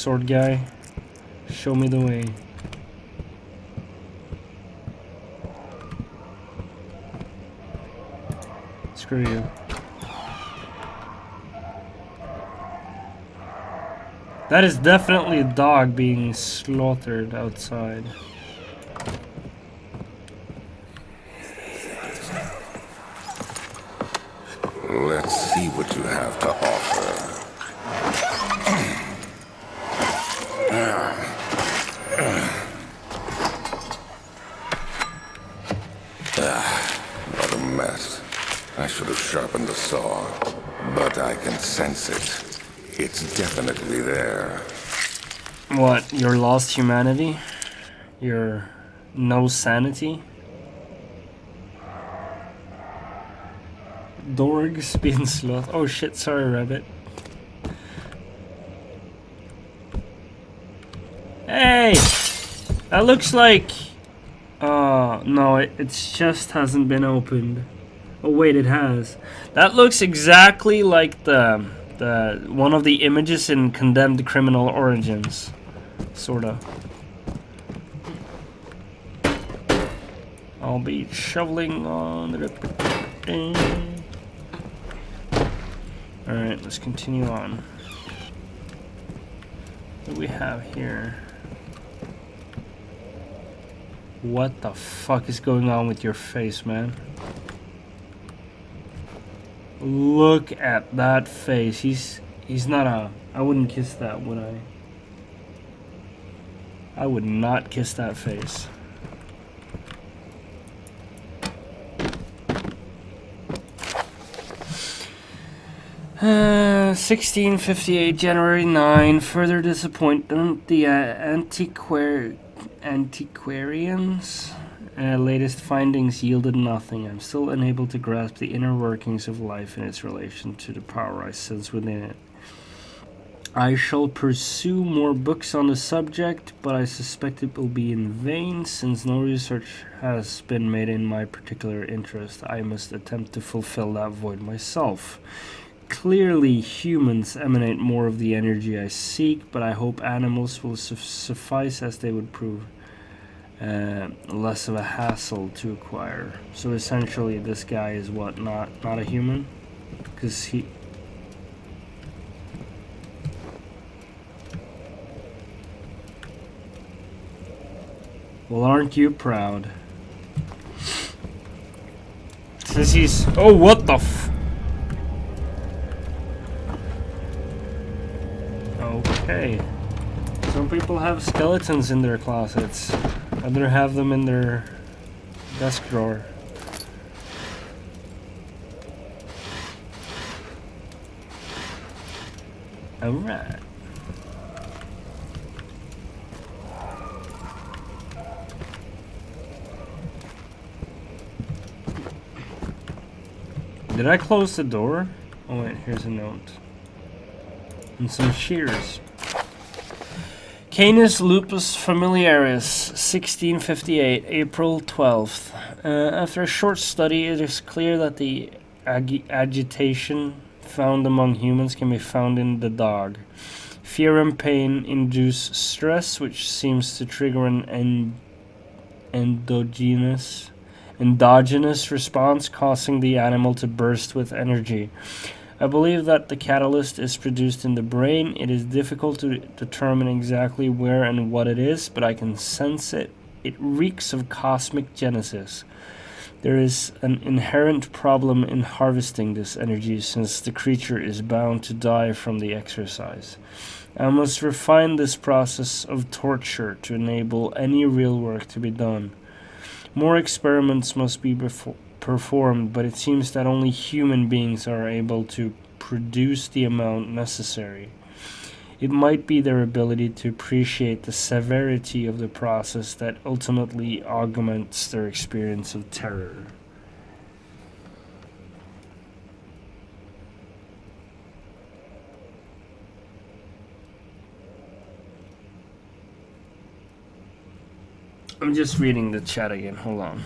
sword guy. Show me the way. Screw you. That is definitely a dog being slaughtered outside. Let's see what you have to offer. What a mess. I should have sharpened the saw, but I can sense it. It's definitely there. What, your lost humanity? Your no sanity? Dorgs being sloth. Oh shit, sorry, rabbit. Hey! That looks like... no, it just hasn't been opened. Oh wait, it has. That looks exactly like the one of the images in Condemned Criminal Origins. Sorta. I'll be shoveling on the... Alright, let's continue on. What do we have here? What the fuck is going on with your face, man? Look at that face. He's not a... I wouldn't kiss that, would I? I would not kiss that face. Uh, 1658, January 9. Further disappointment. The antiquarians' latest findings yielded nothing. I'm still unable to grasp the inner workings of life in its relation to the power I sense within it. I shall pursue more books on the subject, but I suspect it will be in vain, since no research has been made in my particular interest. I must attempt to fulfill that void myself. Clearly, humans emanate more of the energy I seek, but I hope animals will suffice, as they would prove less of a hassle to acquire. So essentially, this guy is what, not a human? Because he... Well, aren't you proud? Says he's... Oh, what the f... Okay. Some people have skeletons in their closets. Others have them in their desk drawer. Alright. Did I close the door? Oh wait, here's a note. And some shears. Canis lupus familiaris, 1658, April 12th. After a short study, it is clear that the agitation found among humans can be found in the dog. Fear and pain induce stress, which seems to trigger an endogenous response, causing the animal to burst with energy. I believe that the catalyst is produced in the brain. It is difficult to determine exactly where and what it is, but I can sense it. It reeks of cosmic genesis. There is an inherent problem in harvesting this energy, since the creature is bound to die from the exercise. I must refine this process of torture to enable any real work to be done. More experiments must be performed, but it seems that only human beings are able to produce the amount necessary. It might be their ability to appreciate the severity of the process that ultimately augments their experience of terror. I'm just reading the chat again, hold on.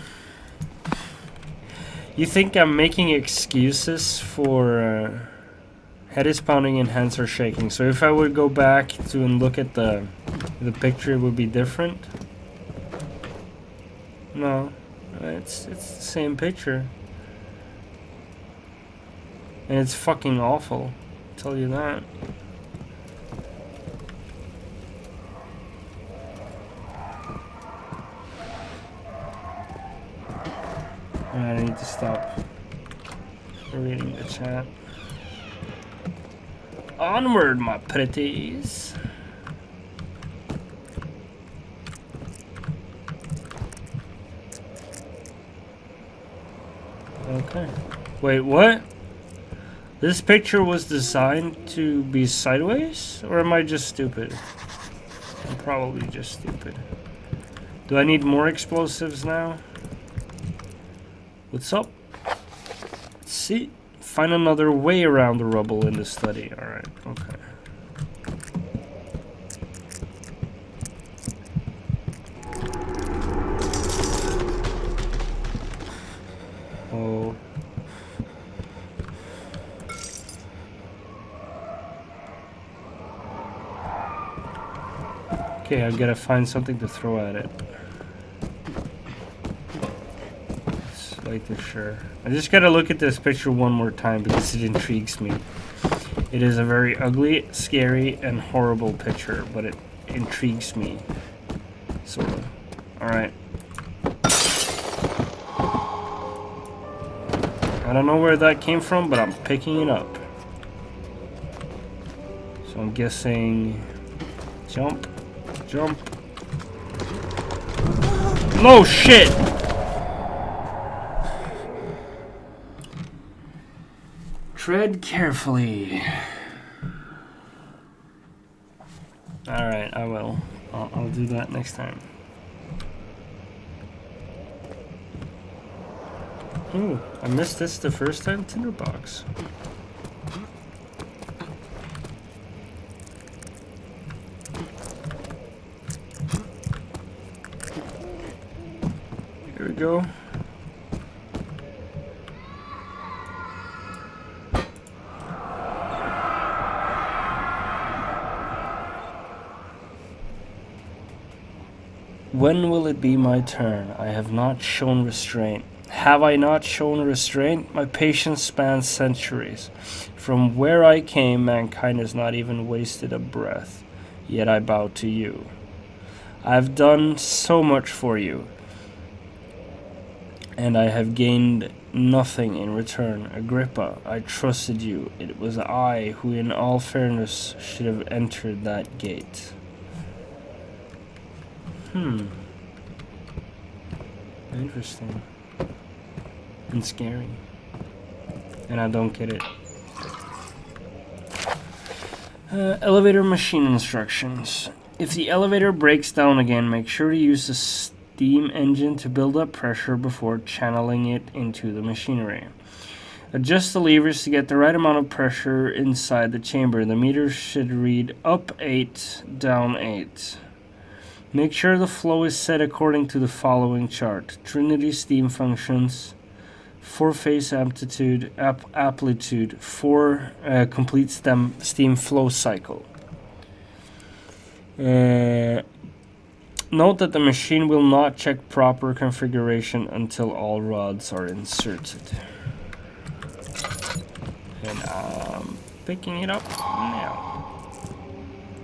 You think I'm making excuses for... Head is pounding and hands are shaking. So if I would go back to and look at the picture, it would be different. No, it's the same picture, and it's fucking awful. I'll tell you that. I need to stop reading the chat. Onward, my pretties. Okay. Wait, what? This picture was designed to be sideways? Or am I just stupid? I'm probably just stupid. Do I need more explosives now? What's up? Let's see. Find another way around the rubble in the study. Alright, okay. Oh. Okay, I gotta find something to throw at it. Sure. I just gotta look at this picture one more time because it intrigues me. It is a very ugly, scary, and horrible picture, but it intrigues me. Sort of. Alright. I don't know where that came from, but I'm picking it up. So I'm guessing... Jump. Jump. No shit! Tread carefully. Alright, I will. I'll do that next time. Ooh, I missed this the first time. Tinderbox. Here we go. When will it be my turn? I have not shown restraint. Have I not shown restraint? My patience spans centuries. From where I came, mankind has not even wasted a breath. Yet I bow to you. I have done so much for you, and I have gained nothing in return. Agrippa, I trusted you. It was I who, in all fairness, should have entered that gate. Interesting. And scary. And I don't get it. Elevator machine instructions. If the elevator breaks down again, make sure to use the steam engine to build up pressure before channeling it into the machinery. Adjust the levers to get the right amount of pressure inside the chamber. The meter should read up 8, down 8. Make sure the flow is set according to the following chart. Trinity steam functions, 4-phase amplitude, 4 complete steam flow cycle. Note that the machine will not check proper configuration until all rods are inserted. And I'm picking it up now.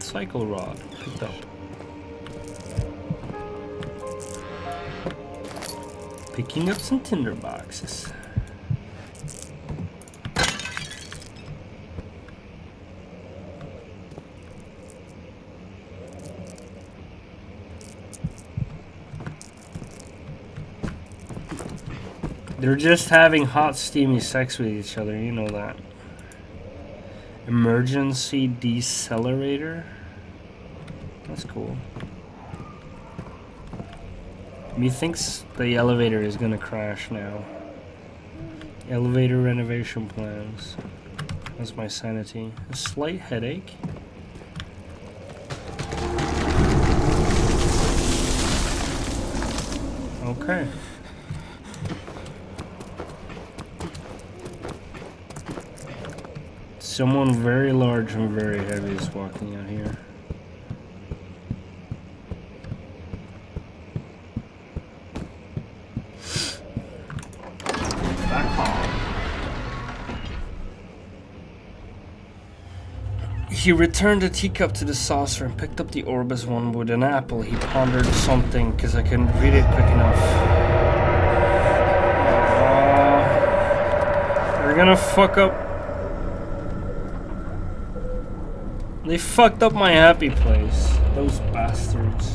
Cycle rod picked up. Picking up some tinder boxes. They're just having hot, steamy sex with each other, you know that. Emergency decelerator? That's cool. Methinks the elevator is gonna crash now. Elevator renovation plans. That's my sanity. A slight headache. Okay. Someone very large and very heavy is walking out here. He returned the teacup to the saucer and picked up the orb as one would an apple. He pondered something because I couldn't read it quick enough. They're gonna fuck up. They fucked up my happy place. Those bastards.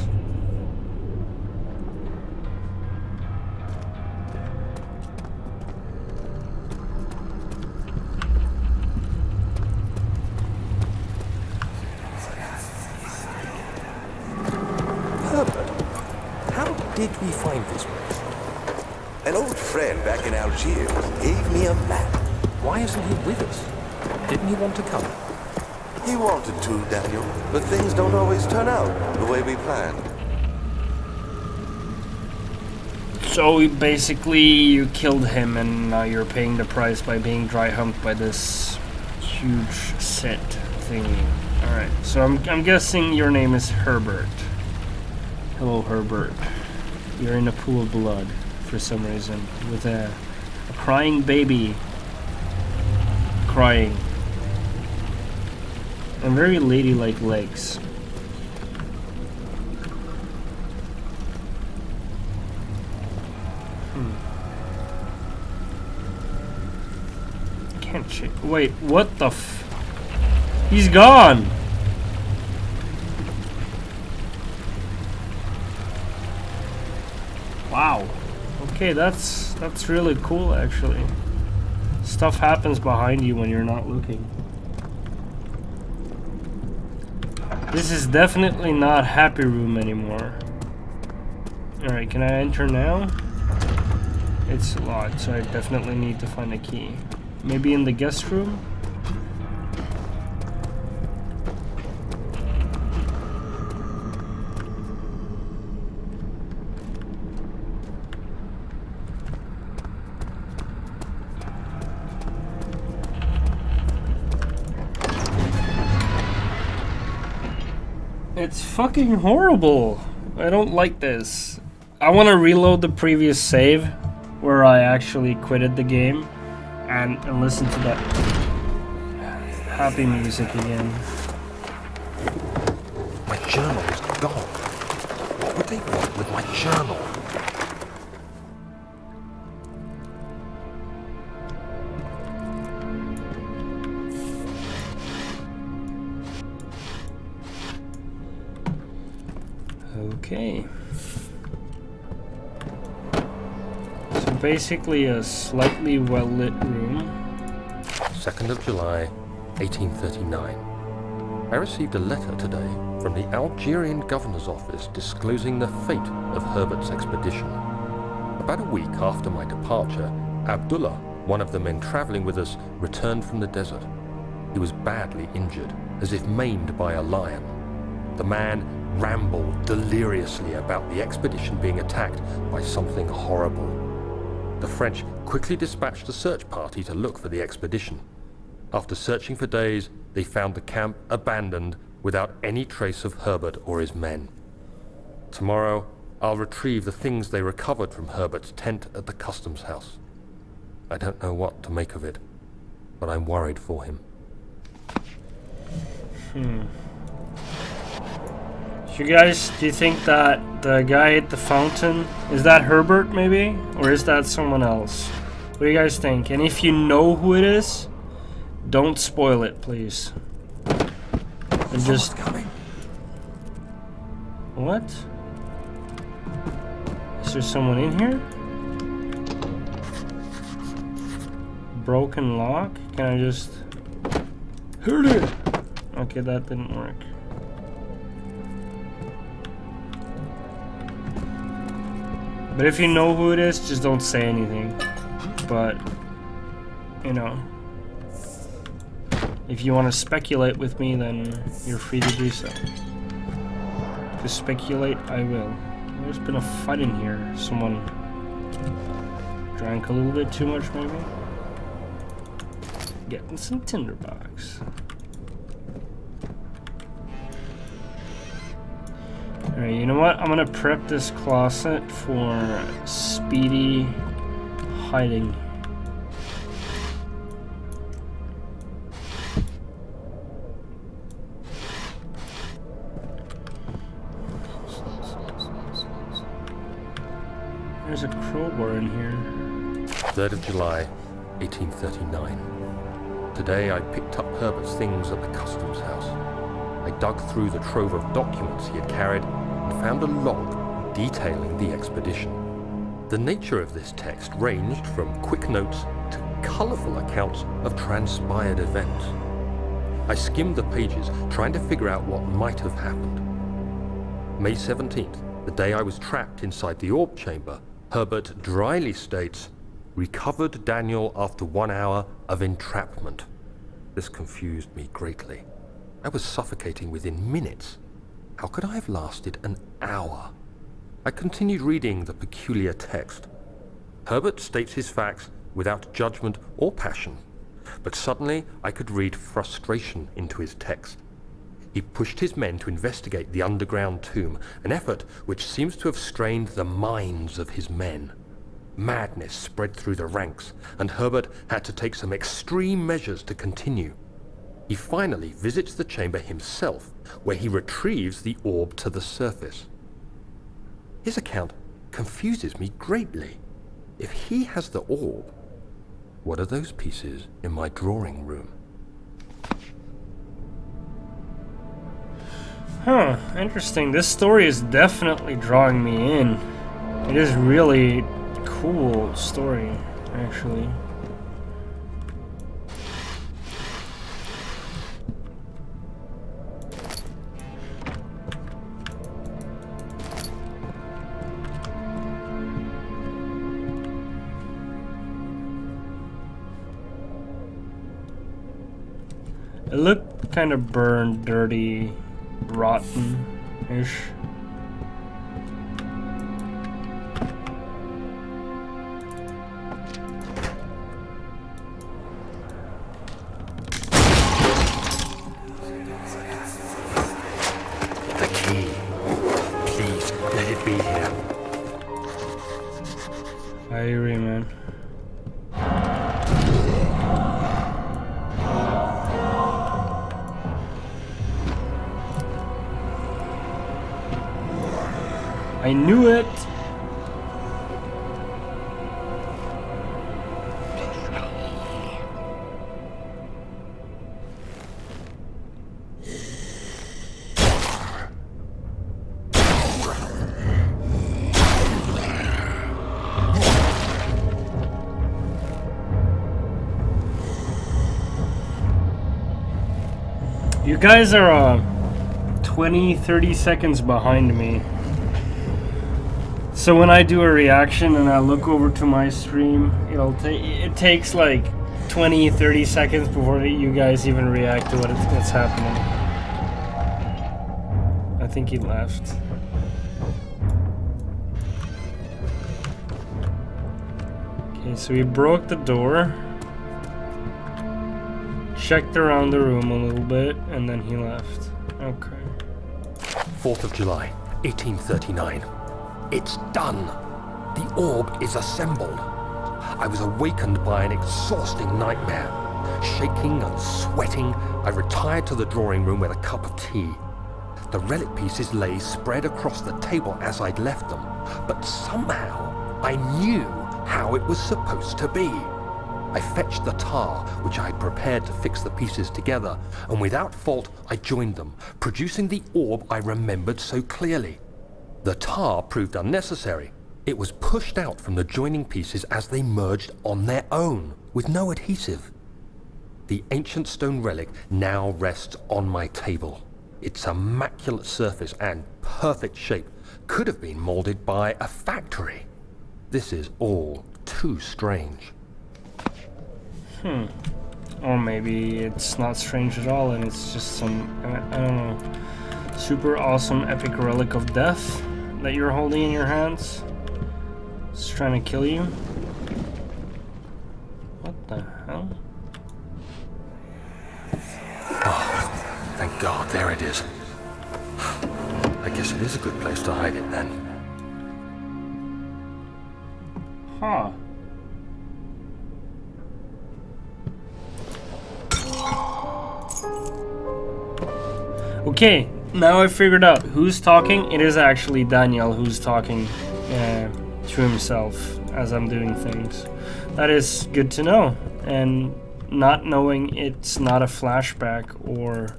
Did we find this place? An old friend back in Algiers gave me a map. Why isn't he with us? Didn't he want to come? He wanted to, Daniel, but things don't always turn out the way we planned. So basically you killed him and now you're paying the price by being dry humped by this huge set thingy. Alright, so I'm guessing your name is Herbert. Hello, Herbert. You're in a pool of blood for some reason with a crying baby crying and very ladylike legs. Can't check. Wait, what the f? He's gone. Wow. Okay, that's really cool actually. Stuff happens behind you when you're not looking. This is definitely not Happy Room anymore. Alright, can I enter now? It's locked, so I definitely need to find a key. Maybe in the guest room? It's fucking horrible. I don't like this. I want to reload the previous save where I actually quitted the game and listen to that happy music again. My journal is gone. What would they want with my journal? Okay. So basically a slightly well-lit room. 2nd of July, 1839. I received a letter today from the Algerian governor's office disclosing the fate of Herbert's expedition. About a week after my departure, Abdullah, one of the men traveling with us, returned from the desert. He was badly injured, as if maimed by a lion. The man rambled deliriously about the expedition being attacked by something horrible. The French quickly dispatched a search party to look for the expedition. After searching for days, they found the camp abandoned without any trace of Herbert or his men. Tomorrow, I'll retrieve the things they recovered from Herbert's tent at the customs house. I don't know what to make of it, but I'm worried for him. You guys, do you think that the guy at the fountain, is that Herbert maybe? Or is that someone else? What do you guys think? And if you know who it is, don't spoil it, please. And just... coming. What? Is there someone in here? Broken lock? Can I just... Hurt it! Okay, that didn't work. But if you know who it is, just don't say anything. But, you know, if you want to speculate with me, then you're free to do so. To speculate, I will. There's been a fight in here. Someone drank a little bit too much, maybe? Getting some tinderbox. Alright, you know what? I'm gonna prep this closet for speedy hiding. There's a crowbar in here. 3rd of July, 1839. Today I picked up Herbert's things at the customs house. I dug through the trove of documents he had carried and found a log detailing the expedition. The nature of this text ranged from quick notes to colourful accounts of transpired events. I skimmed the pages, trying to figure out what might have happened. May 17th, the day I was trapped inside the orb chamber, Herbert dryly states, "Recovered Daniel after 1 hour of entrapment." This confused me greatly. I was suffocating within minutes. How could I have lasted an hour? I continued reading the peculiar text. Herbert states his facts without judgment or passion, but suddenly I could read frustration into his text. He pushed his men to investigate the underground tomb, an effort which seems to have strained the minds of his men. Madness spread through the ranks, and Herbert had to take some extreme measures to continue. He finally visits the chamber himself, where he retrieves the orb to the surface. His account confuses me greatly. If he has the orb, what are those pieces in my drawing room? Huh, interesting. This story is definitely drawing me in. It is really cool story, actually. It looked kind of burned, dirty, rotten-ish. The key. Please, let it be here. I agree, man. I knew it! You guys are 20-30 seconds behind me. So when I do a reaction and I look over to my stream, it takes like 20-30 seconds before you guys even react to what's happening. I think he left. Okay, so he broke the door, checked around the room a little bit, and then he left. Okay. 4th of July, 1839. It's done! The orb is assembled. I was awakened by an exhausting nightmare. Shaking and sweating, I retired to the drawing room with a cup of tea. The relic pieces lay spread across the table as I'd left them, but somehow I knew how it was supposed to be. I fetched the tar, which I had prepared to fix the pieces together, and without fault I joined them, producing the orb I remembered so clearly. The tar proved unnecessary. It was pushed out from the joining pieces as they merged on their own, with no adhesive. The ancient stone relic now rests on my table. Its immaculate surface and perfect shape could have been molded by a factory. This is all too strange. Or maybe it's not strange at all and it's just some, I don't know, super awesome epic relic of death that you're holding in your hands. It's trying to kill you. What the hell? God, there it is. I guess it is a good place to hide it then. Huh. Okay, now I figured out who's talking. It is actually Daniel who's talking to himself as I'm doing things. That is good to know. And not knowing it's not a flashback or,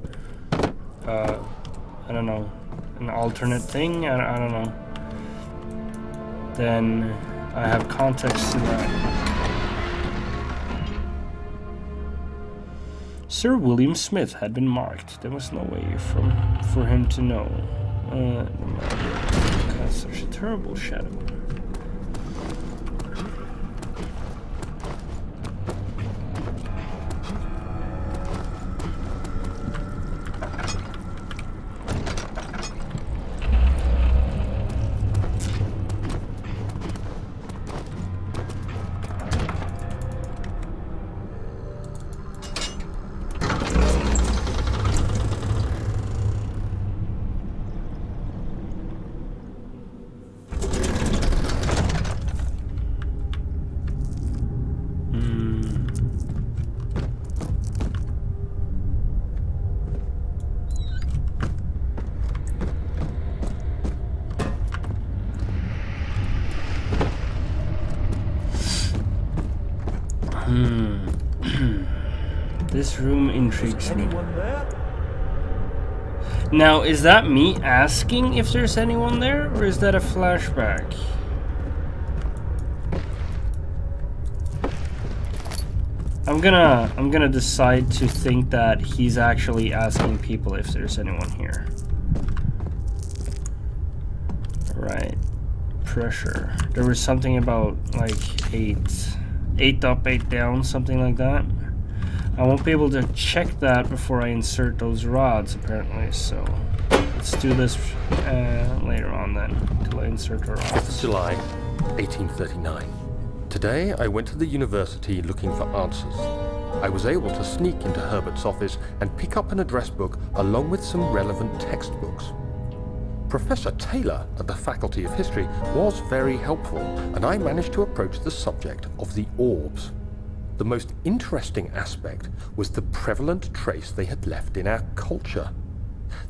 I don't know, an alternate thing, I don't know. Then I have context to that. Sir William Smith had been marked. There was no way for him to know. That's such a terrible shadow. This room intrigues me. Now, is that me asking if there's anyone there, or is that a flashback? I'm gonna decide to think that he's actually asking people if there's anyone here. Right. Pressure. There was something about like 8 up, 8 down, something like that. I won't be able to check that before I insert those rods, apparently, so let's do this later on then, until I insert the rods. 5th of July, 1839. Today I went to the university looking for answers. I was able to sneak into Herbert's office and pick up an address book along with some relevant textbooks. Professor Taylor at the Faculty of History was very helpful, and I managed to approach the subject of the orbs. The most interesting aspect was the prevalent trace they had left in our culture.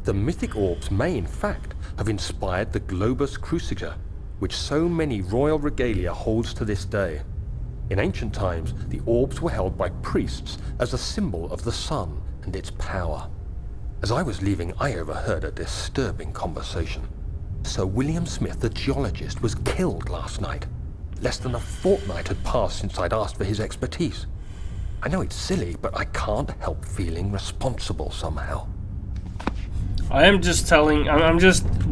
The mythic orbs may, in fact, have inspired the globus cruciger, which so many royal regalia holds to this day. In ancient times, the orbs were held by priests as a symbol of the sun and its power. As I was leaving, I overheard a disturbing conversation. Sir William Smith, the geologist, was killed last night. Less than a fortnight had passed since I'd asked for his expertise. I know it's silly, but I can't help feeling responsible somehow. I am just telling,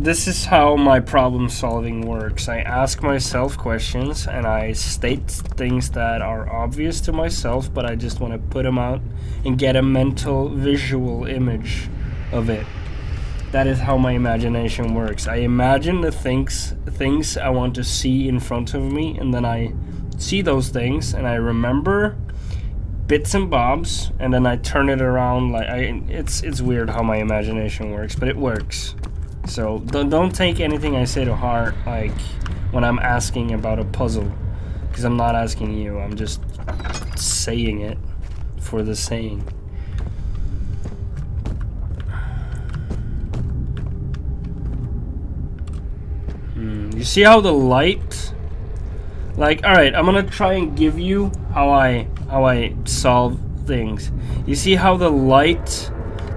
this is how my problem solving works. I ask myself questions and I state things that are obvious to myself, but I just want to put them out and get a mental visual image of it. That is how my imagination works. I imagine the things I want to see in front of me, and then I see those things and I remember bits and bobs, and then I turn it around. Like it's weird how my imagination works, but it works. So don't take anything I say to heart, like when I'm asking about a puzzle, because I'm not asking you. I'm just saying it for the saying. You see how the light, like, all right, I'm gonna try and give you how I solve things. You see how the light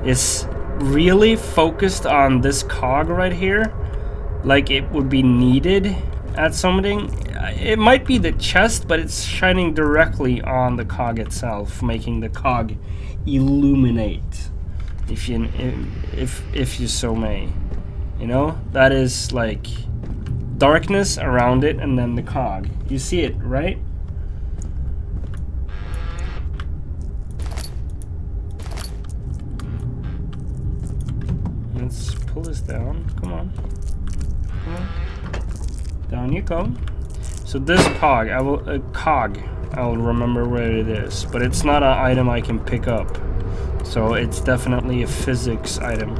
is really focused on this cog right here, like it would be needed at something. It might be the chest, but it's shining directly on the cog itself, making the cog illuminate, if you so may. You know, that is like darkness around it, and then the cog. You see it, right? Let's pull this down. Come on. Come on. Down you go. So this cog, I will remember where it is, but it's not an item I can pick up. So it's definitely a physics item.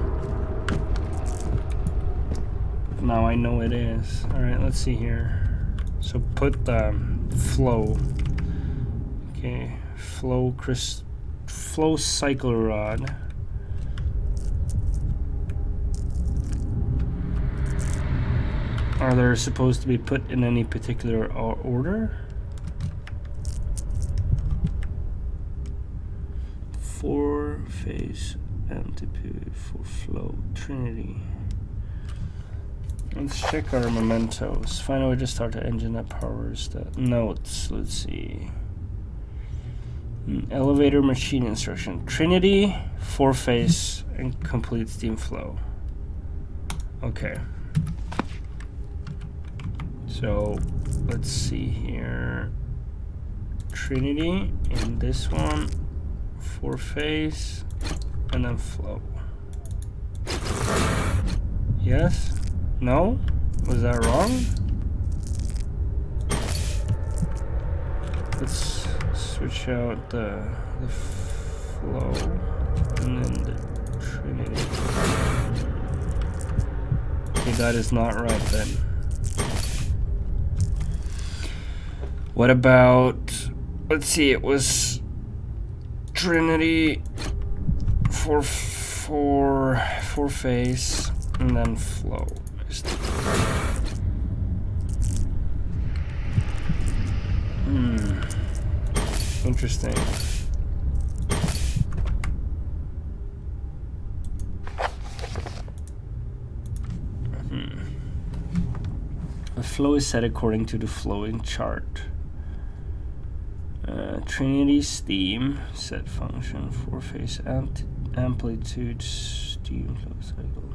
Now I know it is. Alright, let's see here. So put the flow. Okay, flow cycle rod. Are they supposed to be put in any particular order? 4-phase amplitude for flow Trinity. Let's check our mementos. Find a way to start the engine that powers the notes. Let's see. Elevator machine instruction. Trinity, 4-phase, and complete steam flow. Okay. So let's see here. Trinity in this one, 4-phase, and then flow. Yes? No? Was that wrong? Let's switch out the flow and then the Trinity. Okay, that is not right then. What about, let's see, it was Trinity 4-phase and then flow. Interesting. The flow is set according to the flowing chart. Trinity steam set function 4-phase amplitude steam flow cycle.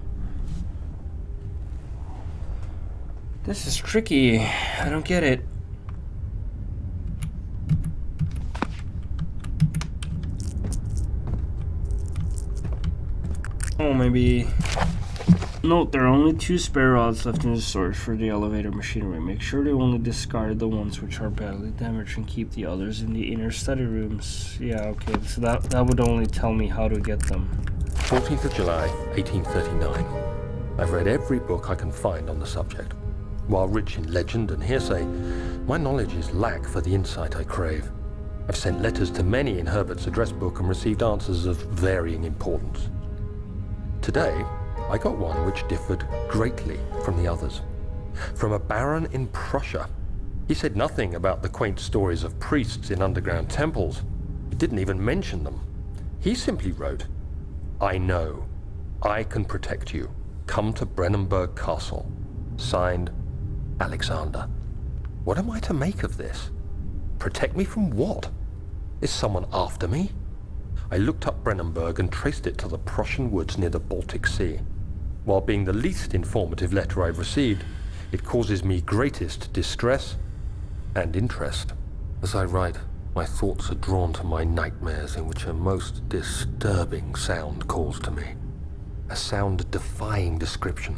This is tricky. I don't get it. Oh, maybe. Note, there are only 2 spare rods left in the storage for the elevator machinery. Make sure to only discard the ones which are badly damaged and keep the others in the inner study rooms. Yeah, okay, so that would only tell me how to get them. 14th of July, 1839. I've read every book I can find on the subject. While rich in legend and hearsay, my knowledge is lack for the insight I crave. I've sent letters to many in Herbert's address book and received answers of varying importance. Today, I got one which differed greatly from the others. From a baron in Prussia. He said nothing about the quaint stories of priests in underground temples. He didn't even mention them. He simply wrote, "I know. I can protect you. Come to Brennenburg Castle." Signed, Alexander. What am I to make of this? Protect me from what? Is someone after me? I looked up Brennenburg and traced it to the Prussian woods near the Baltic Sea. While being the least informative letter I've received, it causes me greatest distress and interest. As I write, my thoughts are drawn to my nightmares in which a most disturbing sound calls to me. A sound defying description.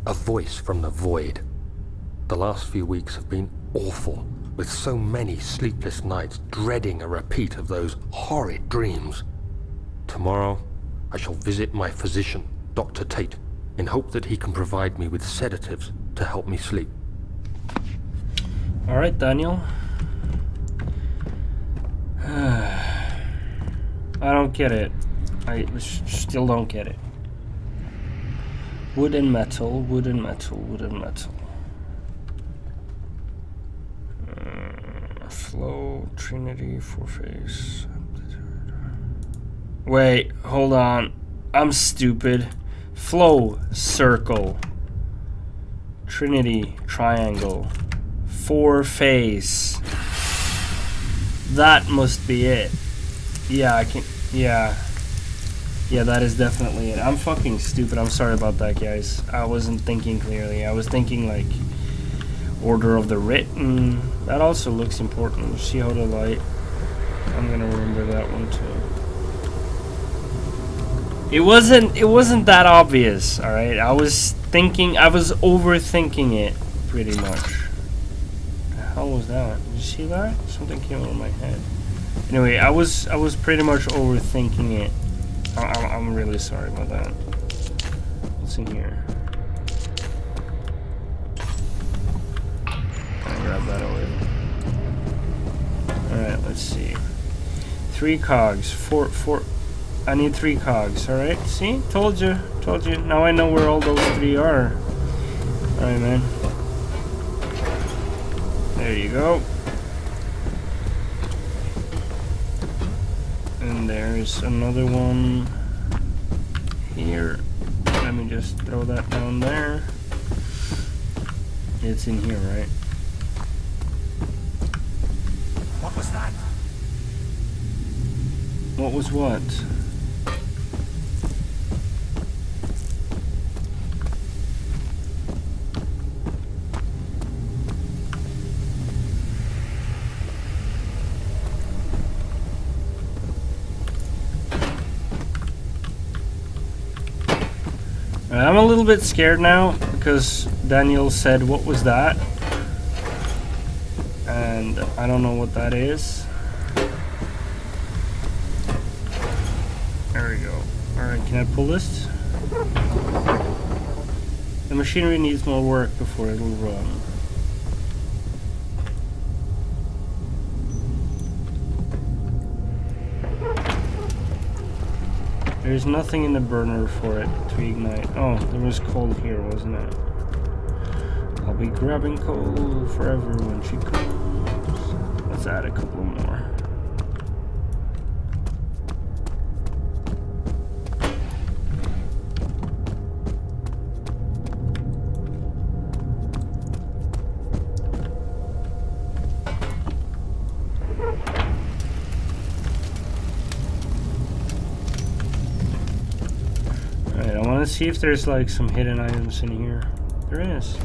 A voice from the void. The last few weeks have been awful, with so many sleepless nights dreading a repeat of those horrid dreams. Tomorrow, I shall visit my physician, Dr. Tate, in hope that he can provide me with sedatives to help me sleep. All right, Daniel. I don't get it. I still don't get it. Wood and metal, wood and metal, wood and metal. Flow, Trinity, 4-phase. Wait, hold on. I'm stupid. Flow, circle. Trinity, triangle. 4-phase. That must be it. Yeah, I can. Yeah. Yeah, that is definitely it. I'm fucking stupid. I'm sorry about that, guys. I wasn't thinking clearly. I was thinking, like, order of the written. That also looks important. See how the light. I'm gonna remember that one too. It wasn't that obvious, alright? I was overthinking it pretty much. How was that? Did you see that? Something came over my head. Anyway, I was pretty much overthinking it. I'm really sorry about that. What's in here? I'll grab that away. Alright, let's see. 3 cogs. 4. I need 3 cogs, alright? See? Told you. Told you. Now I know where all those 3 are. Alright, man. There you go. And there's another one here. Let me just throw that down there. It's in here, right? What was that? What was what? I'm a little bit scared now because Daniel said, "What was that?" And I don't know what that is. There we go. Alright, can I pull this? The machinery needs more work before it'll run. There's nothing in the burner for it to ignite. Oh, there was coal here, wasn't it? I'll be grabbing coal forever when she comes. Let's add a couple more. See if there's like some hidden items in here. There is.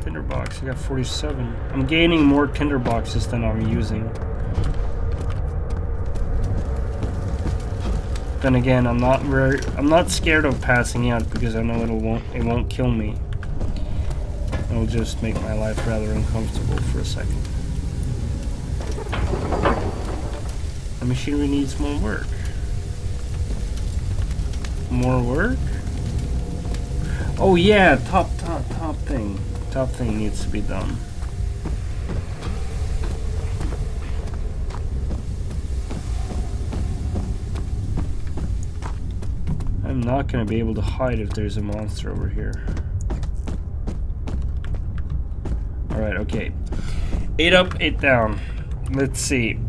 Tinderbox. I got 47. I'm gaining more tinderboxes than I'm using. Then again, I'm not scared of passing out because I know it won't kill me. It'll just make my life rather uncomfortable for a second. The machinery needs more work. More work? Oh yeah, top thing. Top thing needs to be done. I'm not gonna be able to hide if there's a monster over here. Alright, okay. 8 up, 8 down. Let's see.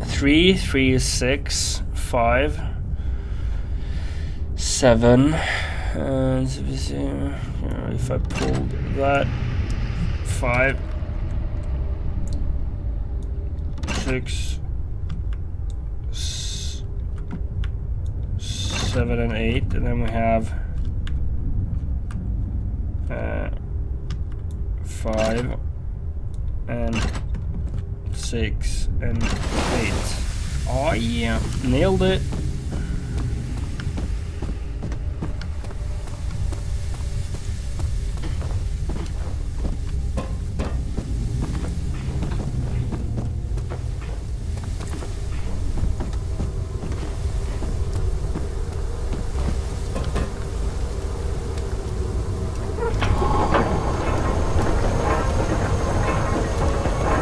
3 is 6, 5, 7. If I pulled that, 5, 6, 7, and 8, and then we have 5 and 6 and 8. Oh yeah, nailed it.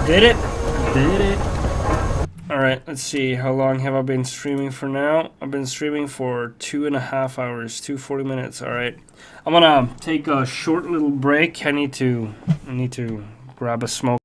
Did it! Did it! Alright, let's see. How long have I been streaming for now? I've been streaming for 2.5 hours, 40 minutes. Alright. I'm gonna take a short little break. I need to grab a smoke.